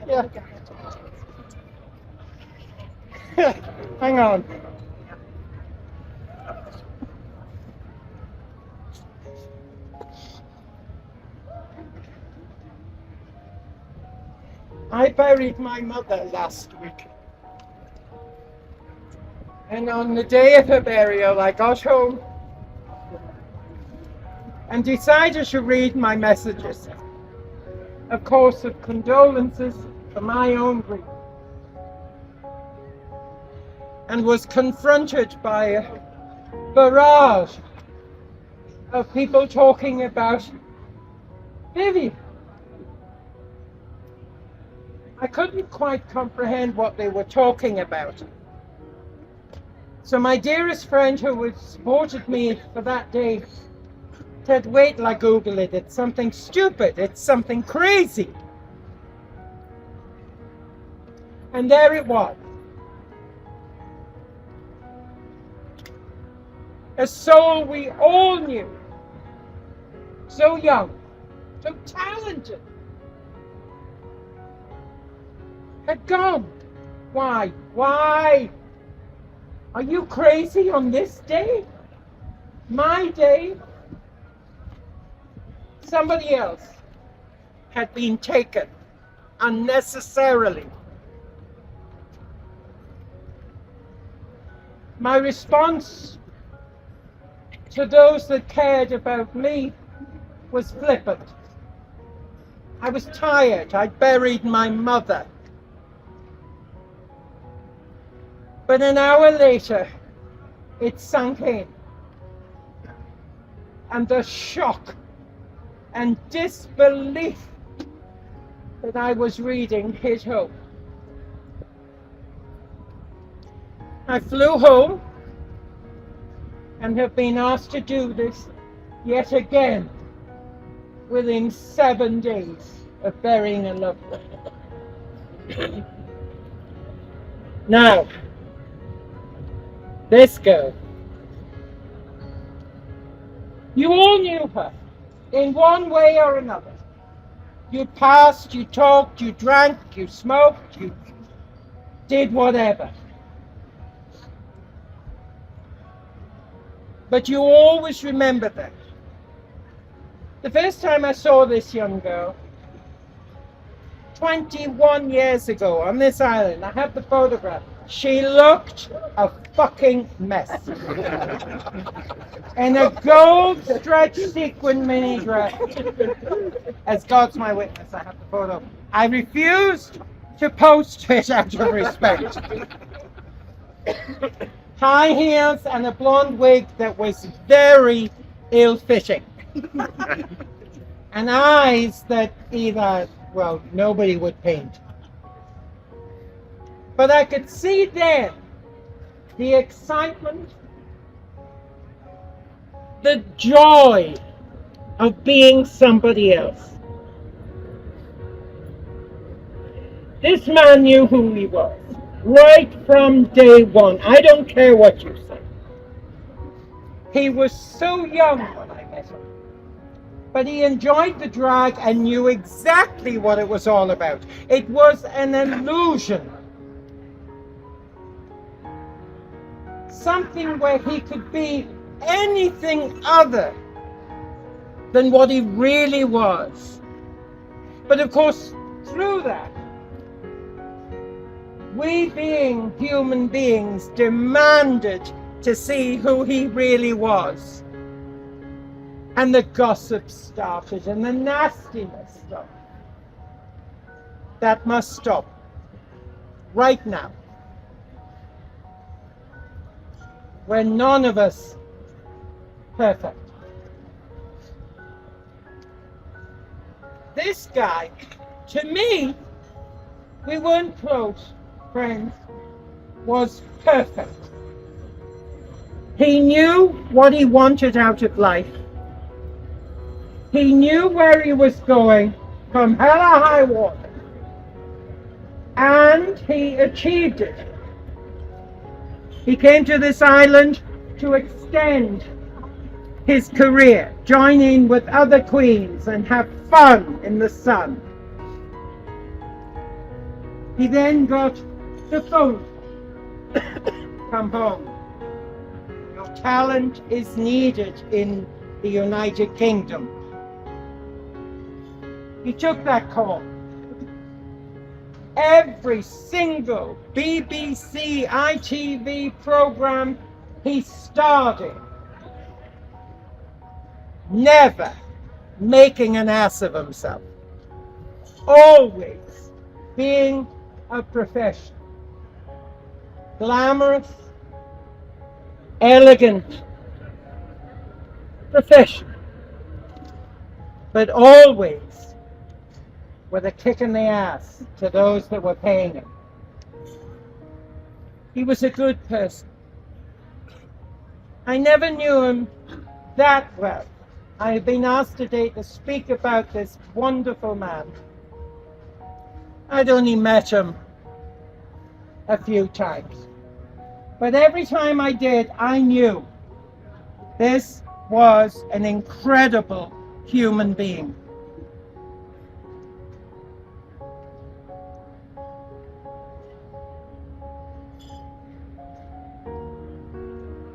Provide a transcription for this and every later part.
Yeah. Hang on. I buried my mother last week. And on the day of her burial, I got home and decided to read my messages. Of course, of condolences for my own grief. And was confronted by a barrage of people talking about Vivienne. I couldn't quite comprehend what they were talking about. So my dearest friend who had supported me for that day said, wait till I Google it, it's something stupid, it's something crazy. And there it was. A soul we all knew, so young, so talented, had gone. Why? Why? Are you crazy on this day? My day? Somebody else had been taken unnecessarily. My response to those that cared about me was flippant. I was tired. I'd buried my mother. But an hour later, it sunk in. And the shock and disbelief that I was reading hit home. I flew home and have been asked to do this yet again within 7 days of burying a loved one. Now, this girl, you all knew her in one way or another. You passed, you talked, you drank, you smoked, you did whatever. But you always remember that. The first time I saw this young girl, 21 years ago on this island, I have the photograph. She looked a fucking mess. In a gold stretch sequin mini dress. As God's my witness, I have the photo. I refused to post it out of respect. High heels and a blonde wig that was very ill-fitting. And eyes that either, well, nobody would paint. But I could see then the excitement, the joy of being somebody else. This man knew who he was, right from day one. I don't care what you say. He was so young when I met him. But he enjoyed the drag and knew exactly what it was all about. It was an illusion. Something where he could be anything other than what he really was. But of course, through that, we being human beings demanded to see who he really was. And the gossip started and the nastiness started. That must stop right now. We're none of us perfect. This guy, to me, we weren't close friends, was perfect. He knew what he wanted out of life. He knew where he was going from hell or high water. And he achieved it. He came to this island to extend his career, join in with other queens and have fun in the sun. He then got the phone. Come home. Your talent is needed in the United Kingdom. He took that call. Every single BBC, ITV program he starred in, never making an ass of himself, always being a professional, glamorous, elegant, professional, but always with a kick in the ass to those that were paying him. He was a good person. I never knew him that well. I have been asked today to speak about this wonderful man. I'd only met him a few times. But every time I did, I knew this was an incredible human being.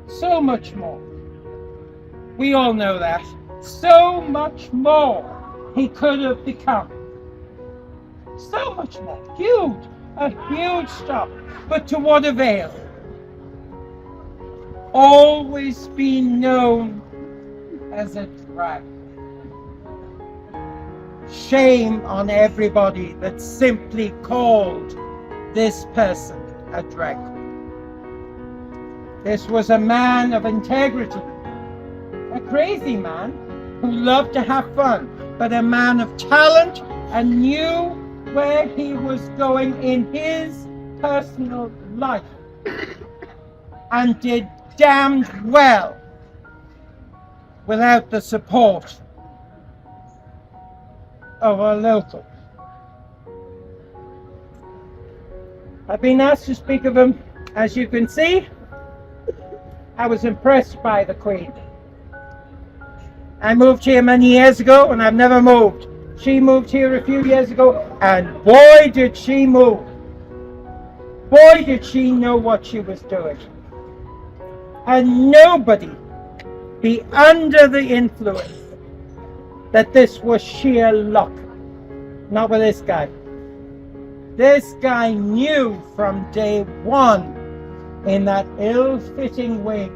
So much more. We all know that. So much more he could have become. So much more. Huge. A huge stuff. But to what avail? Always been known as a drag. Shame on everybody that simply called this person a drag. This was a man of integrity, a crazy man who loved to have fun, but a man of talent and knew where he was going in his personal life and did damned well without the support of our locals. I've been asked to speak of him. As you can see, I was impressed by the Queen. I moved here many years ago and I've never moved. She moved here a few years ago and boy did she move. Boy did she know what she was doing. And nobody be under the influence that this was sheer luck. Not with this guy. This guy knew from day one, in that ill-fitting wig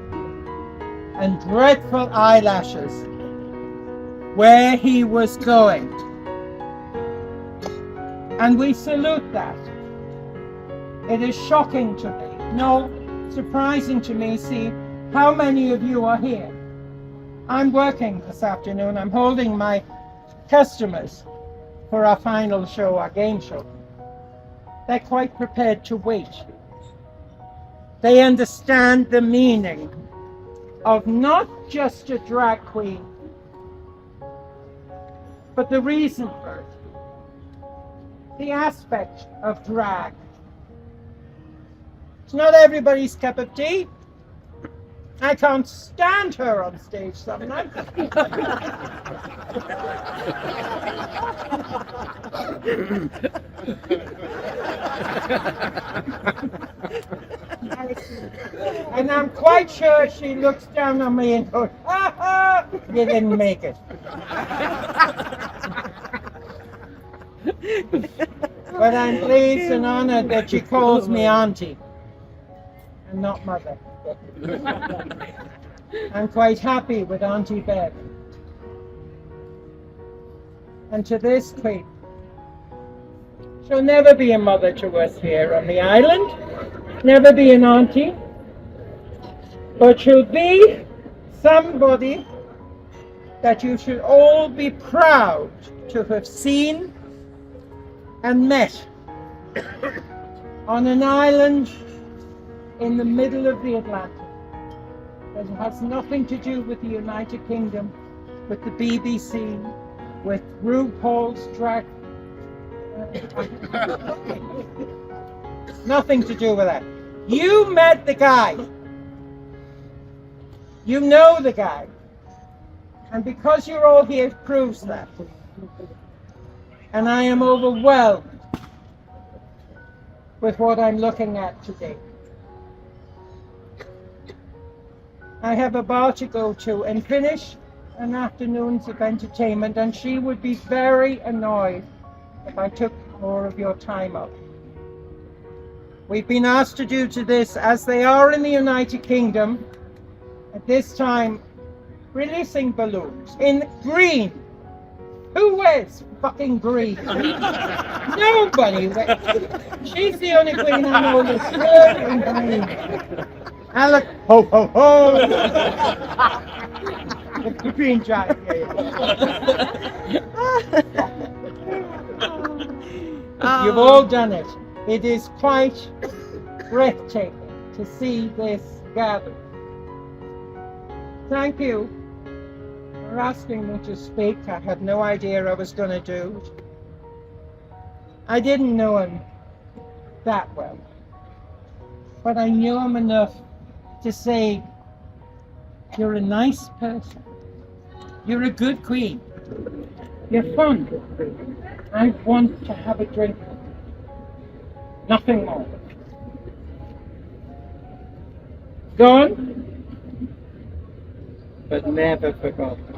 and dreadful eyelashes, where he was going. And we salute that. It is shocking to me, no, surprising to me, see how many of you are here. I'm working this afternoon. I'm holding my customers for our final show, our game show. They're quite prepared to wait. They understand the meaning of not just a drag queen, but the reason for it, the aspect of drag. It's not everybody's cup of tea. I can't stand her on stage sometimes. And I'm quite sure she looks down on me and goes, "Ha ha, you didn't make it." But I'm pleased and honored that she calls me auntie and not mother. I'm quite happy with Auntie Bev. And to this Queen, she'll never be a mother to us here on the island, never be an auntie, but she'll be somebody that you should all be proud to have seen and met on an island in the middle of the Atlantic. It has nothing to do with the United Kingdom, with the BBC, with RuPaul's drag. Nothing to do with that. You met the guy. You know the guy. And because you're all here, it proves that. And I am overwhelmed with what I'm looking at today. I have a bar to go to and finish an afternoon's of entertainment, and she would be very annoyed if I took more of your time up. We've been asked to do to this, as they are in the United Kingdom, at this time, releasing balloons in green. Who wears fucking green? Nobody wears. She's the only queen I know that's wearing green. And look, ho ho ho! The green giant. You've all done it. It is quite breathtaking to see this gathering. Thank you for asking me to speak. I had no idea I was going to do it. I didn't know him that well, but I knew him enough to say, you're a nice person. You're a good queen. You're fun. I want to have a drink. Nothing more. Gone, but never forgotten.